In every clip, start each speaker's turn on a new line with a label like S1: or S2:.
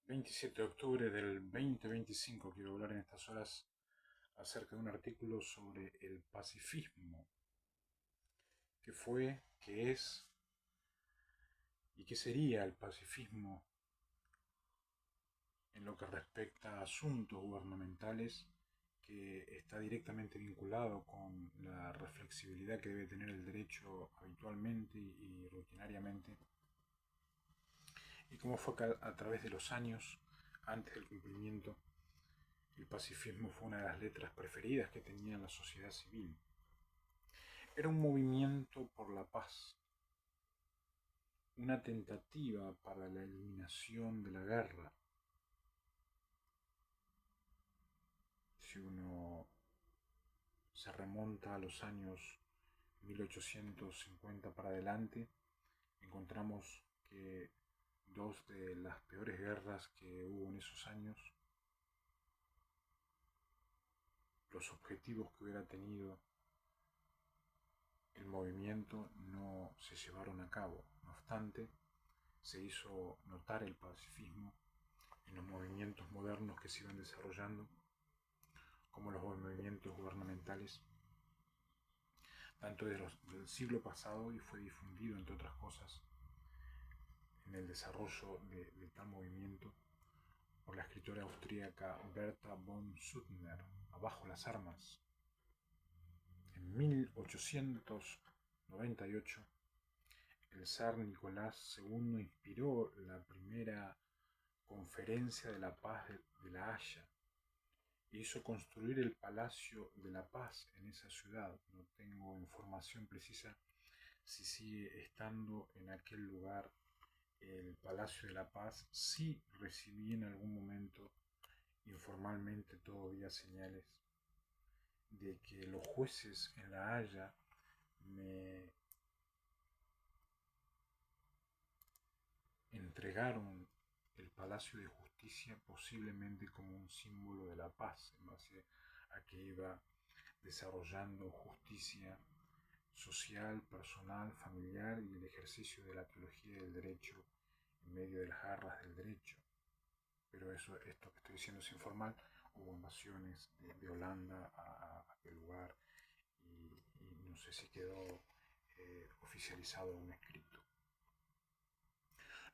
S1: 27 de octubre del 2025 quiero hablar en estas horas acerca de un artículo sobre el pacifismo, qué fue, qué es y qué sería el pacifismo en lo que respecta a asuntos gubernamentales, que está directamente vinculado con la reflexibilidad que debe tener el derecho habitualmente y rutinariamente, y cómo fue que a través de los años, antes del cumplimiento, el pacifismo fue una de las letras preferidas que tenía la sociedad civil. Era un movimiento por la paz, una tentativa para la eliminación de la guerra. Si uno se remonta a los años 1850 para adelante, encontramos que dos de las peores guerras que hubo en esos años, los objetivos que hubiera tenido el movimiento no se llevaron a cabo. No obstante, se hizo notar el pacifismo en los movimientos modernos que se iban desarrollando, como los movimientos gubernamentales, tanto del siglo pasado, y fue difundido, entre otras cosas, en el desarrollo de tal movimiento por la escritora austríaca Berta von Suttner, Abajo las armas. En 1898, el zar Nicolás II inspiró la primera Conferencia de la Paz de La Haya. Hizo construir el Palacio de la Paz en esa ciudad. No tengo información precisa si sigue estando en aquel lugar el Palacio de la Paz. Sí recibí en algún momento informalmente todavía señales de que los jueces en La Haya me entregaron el Palacio de Justicia posiblemente como un símbolo de la paz, en base a que iba desarrollando justicia social, personal, familiar y el ejercicio de la teología del derecho en medio de las garras del derecho. Pero esto que estoy diciendo es informal. Hubo invasiones de Holanda a aquel lugar y no sé si quedó oficializado un escrito.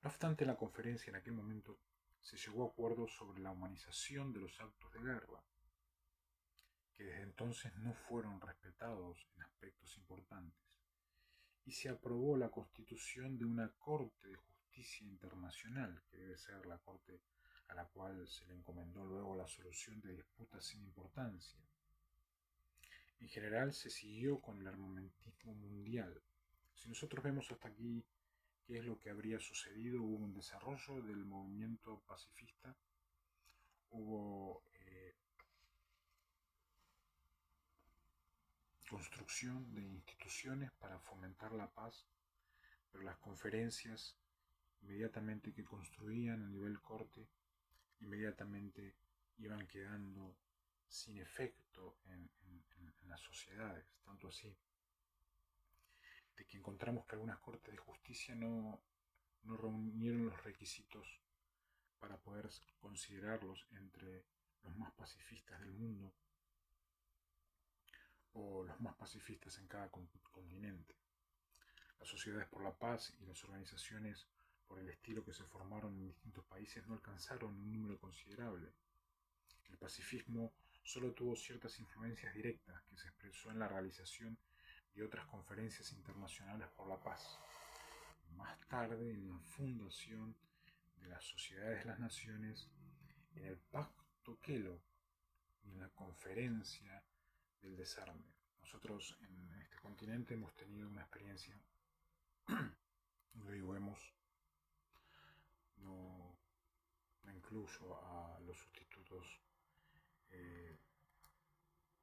S1: No obstante, en la conferencia en aquel momento se llegó a acuerdos sobre la humanización de los actos de guerra, que desde entonces no fueron respetados en aspectos importantes, y se aprobó la constitución de una Corte de Justicia Internacional, que debe ser la Corte a la cual se le encomendó luego la solución de disputas sin importancia. En general se siguió con el armamentismo mundial. Si nosotros vemos hasta aquí qué es lo que habría sucedido, hubo un desarrollo del movimiento pacifista, hubo construcción de instituciones para fomentar la paz, pero las conferencias inmediatamente que construían a nivel corte, inmediatamente iban quedando sin efecto en las sociedades, tanto así de que encontramos que algunas cortes de justicia no reunieron los requisitos para poder considerarlos entre los más pacifistas del mundo o los más pacifistas en cada continente. Las sociedades por la paz y las organizaciones por el estilo que se formaron en distintos países no alcanzaron un número considerable. El pacifismo solo tuvo ciertas influencias directas que se expresó en la realización de otras conferencias internacionales por la paz. Más tarde, en la fundación de las Sociedades de las Naciones, en el Pacto Kellogg y en la Conferencia del Desarme. Nosotros en este continente hemos tenido una experiencia, lo digo hemos, no, no incluyo a los sustitutos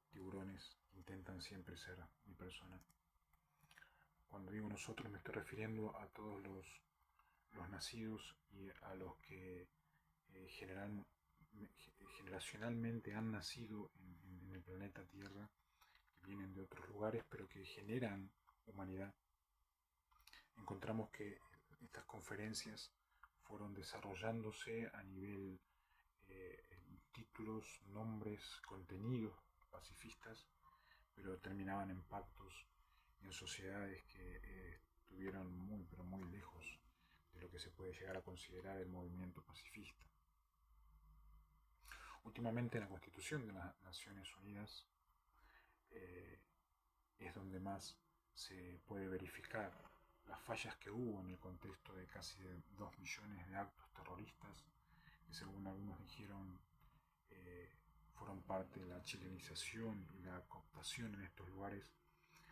S1: tiburones que intentan siempre ser mi persona. Cuando digo nosotros me estoy refiriendo a todos los nacidos y a los que generacionalmente han nacido en el planeta Tierra, que vienen de otros lugares, pero que generan humanidad. Encontramos que estas conferencias fueron desarrollándose a nivel títulos, nombres, contenidos pacifistas, pero terminaban en pactos y en sociedades que estuvieron muy, pero muy lejos de lo que se puede llegar a considerar el movimiento pacifista. Últimamente en la Constitución de las Naciones Unidas es donde más se puede verificar las fallas que hubo en el contexto de casi 2 millones de actos terroristas que, según algunos dijeron, fueron parte de la chilenización y la cooptación en estos lugares,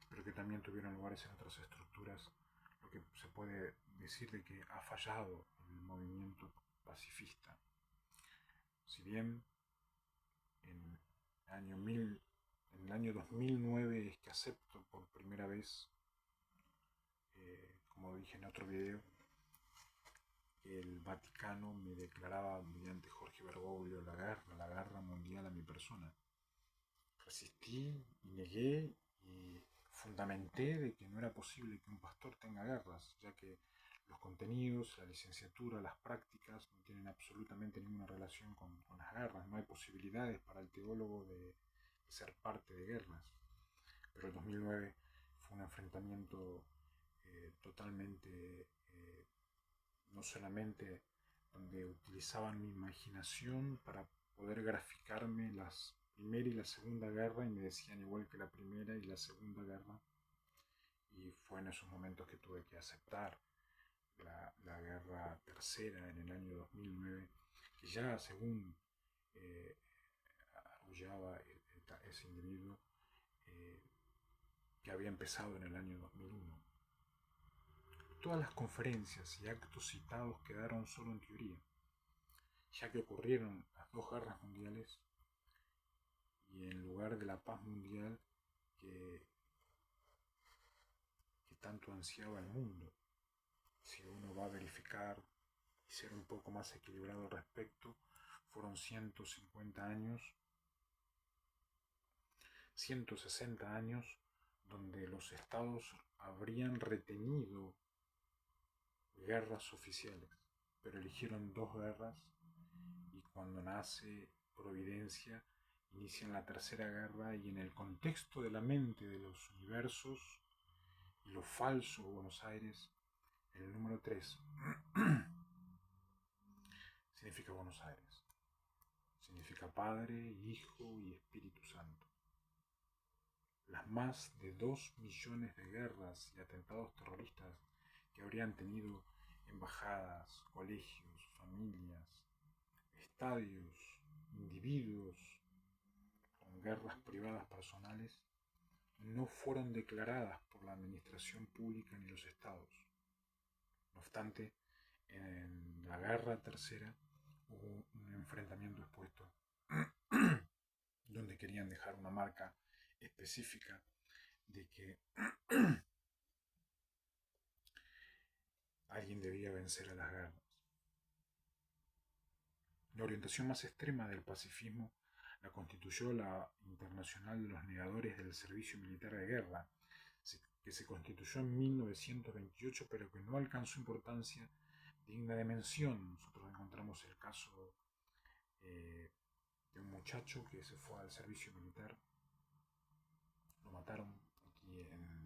S1: pero que también tuvieron lugares en otras estructuras, lo que se puede decir de que ha fallado el movimiento pacifista. Si bien en el año 2009 es que acepto por primera vez, como dije en otro video, que el Vaticano me declaraba mediante Jorge Bergoglio la guerra mundial a mi persona. Resistí y negué y fundamenté de que no era posible que un pastor tenga guerras, ya que los contenidos, la licenciatura, las prácticas no tienen absolutamente ninguna relación con las guerras. No hay posibilidades para el teólogo de ser parte de guerras. Pero el 2009 fue un enfrentamiento totalmente, no solamente donde utilizaban mi imaginación para poder graficarme las Primera y la Segunda Guerra y me decían igual que la Primera y la Segunda Guerra, y fue en esos momentos que tuve que aceptar la Guerra Tercera en el año 2009, que ya según argullaba ese individuo, que había empezado en el año 2001. Todas las conferencias y actos citados quedaron solo en teoría, ya que ocurrieron las 2 guerras mundiales y en lugar de la paz mundial que tanto ansiaba el mundo. Si uno va a verificar y ser un poco más equilibrado al respecto, fueron 150 años, 160 años, donde los estados habrían retenido guerras oficiales, pero eligieron 2 guerras, y cuando nace Providencia inician la Tercera Guerra, y en el contexto de la mente de los universos y lo falso de Buenos Aires, el número 3 significa Buenos Aires, significa Padre, Hijo y Espíritu Santo. Las más de 2 millones de guerras y atentados terroristas que habrían tenido embajadas, colegios, familias, estadios, individuos con guerras privadas personales, no fueron declaradas por la administración pública ni los estados. No obstante, en la Guerra Tercera hubo un enfrentamiento expuesto donde querían dejar una marca específica de que alguien debía vencer a las guerras. La orientación más extrema del pacifismo la constituyó la Internacional de los Negadores del Servicio Militar de Guerra, que se constituyó en 1928, pero que no alcanzó importancia digna de mención. Nosotros encontramos el caso de un muchacho que se fue al servicio militar, lo mataron aquí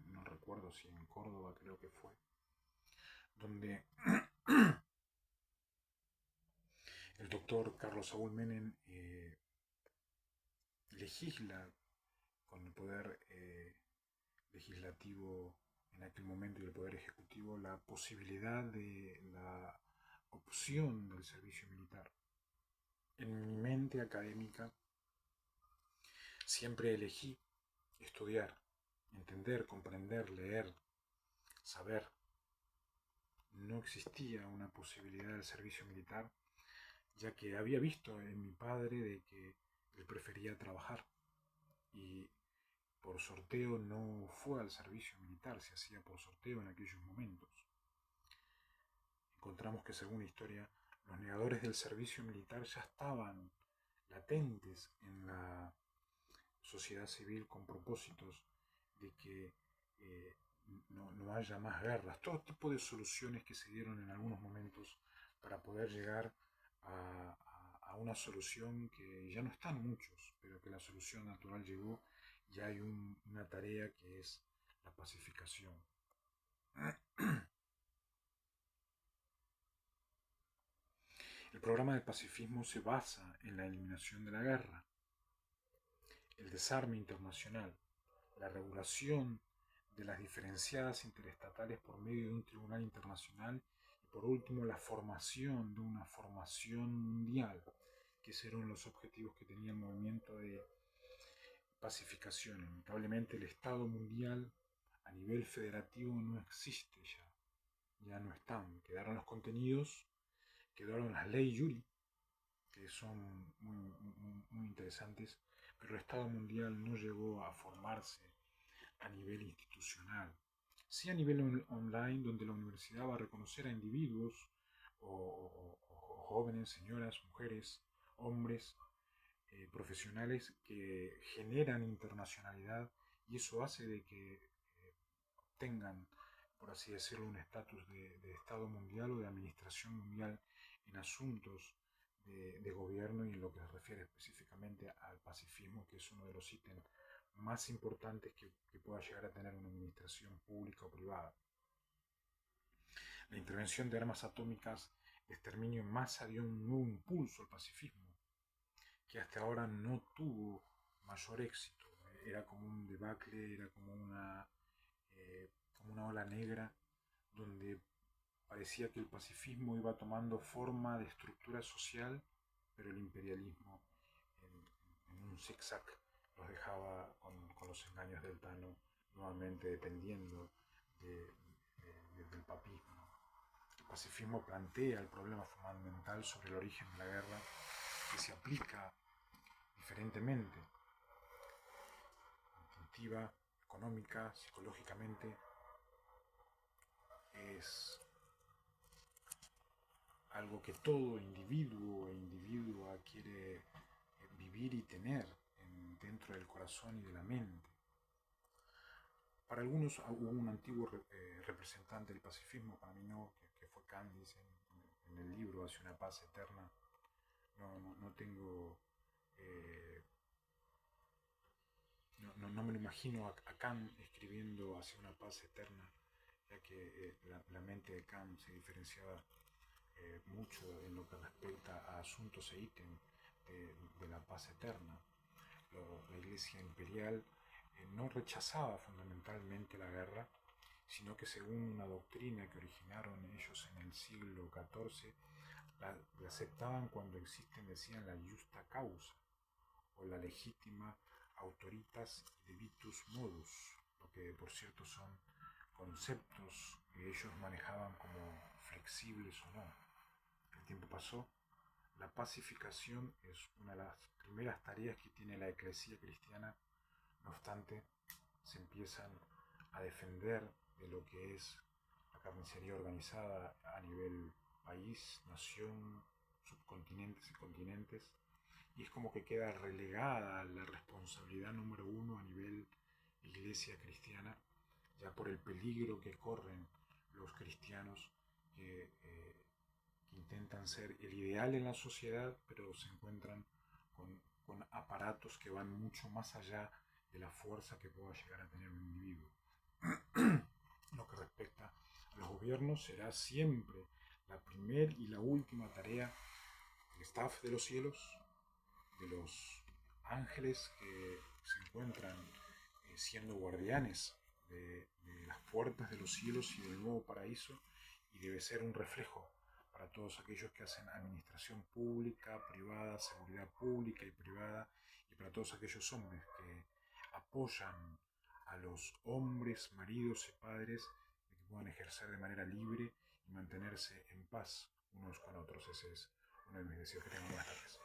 S1: no recuerdo si en Córdoba creo que fue, donde el doctor Carlos Saúl Menem legisla con el poder legislativo en aquel momento y el poder ejecutivo la posibilidad de la opción del servicio militar. En mi mente académica siempre elegí estudiar, entender, comprender, leer, saber. No existía una posibilidad del servicio militar, ya que había visto en mi padre de que él prefería trabajar y por sorteo no fue al servicio militar, se hacía por sorteo en aquellos momentos. Encontramos que, según la historia, los negadores del servicio militar ya estaban latentes en la sociedad civil con propósitos de que no haya más guerras. Todo tipo de soluciones que se dieron en algunos momentos para poder llegar a una solución que ya no están muchos, pero que la solución natural llegó y hay una tarea que es la pacificación. El programa del pacifismo se basa en la eliminación de la guerra, el desarme internacional, la regulación de las diferenciadas interestatales por medio de un tribunal internacional y por último la formación de una formación mundial, que eran los objetivos que tenía el movimiento de pacificación. Lamentablemente el Estado mundial a nivel federativo no existe ya no están, quedaron los contenidos, quedaron las leyes Yuri, que son muy interesantes, pero el Estado mundial no llegó a formarse a nivel institucional, sí a nivel online, donde la universidad va a reconocer a individuos o jóvenes, señoras, mujeres, hombres, profesionales que generan internacionalidad y eso hace de que tengan, por así decirlo, un estatus de Estado mundial o de administración mundial en asuntos de gobierno y en lo que se refiere específicamente al pacifismo, que es uno de los ítems más importantes que pueda llegar a tener una administración pública o privada. La intervención de armas atómicas de exterminio en masa dio un nuevo impulso al pacifismo, que hasta ahora no tuvo mayor éxito. Era como un debacle, era como una ola negra, donde parecía que el pacifismo iba tomando forma de estructura social, pero el imperialismo en un zigzag los dejaba con los engaños del Tano, nuevamente dependiendo del papismo. El pacifismo plantea el problema fundamental sobre el origen de la guerra, que se aplica diferentemente, instintiva, económica, psicológicamente. Es algo que todo individuo e individua quiere vivir y tener dentro del corazón y de la mente. Para algunos hubo un antiguo representante del pacifismo, para mí no, que fue Kant, dice en el libro Hacia una paz eterna. No tengo... no me lo imagino a Kant escribiendo Hacia una paz eterna, ya que la mente de Kant se diferenciaba mucho en lo que respecta a asuntos e ítems de la paz eterna. La Iglesia imperial no rechazaba fundamentalmente la guerra, sino que según una doctrina que originaron ellos en el siglo XIV, la aceptaban cuando existen, decían, la justa causa o la legítima autoritas debitus modus, lo que por cierto son conceptos que ellos manejaban como flexibles o no. El tiempo pasó, la pacificación es una de las primeras tareas que tiene la Eclesia cristiana. No obstante, se empiezan a defender de lo que es la carnicería organizada a nivel país, nación, subcontinentes y continentes, y es como que queda relegada la responsabilidad número uno a nivel Iglesia cristiana, ya por el peligro que corren los cristianos que intentan ser el ideal en la sociedad, pero se encuentran con aparatos que van mucho más allá de la fuerza que pueda llegar a tener un individuo. Lo que respecta a los gobiernos, será siempre la primera y la última tarea del staff de los cielos, de los ángeles que se encuentran siendo guardianes de las puertas de los cielos y del nuevo paraíso, y debe ser un reflejo para todos aquellos que hacen administración pública, privada, seguridad pública y privada, y para todos aquellos hombres que apoyan a los hombres, maridos y padres, de que puedan ejercer de manera libre y mantenerse en paz unos con otros. Ese es uno de mis deseos. Que tengan buenas tardes.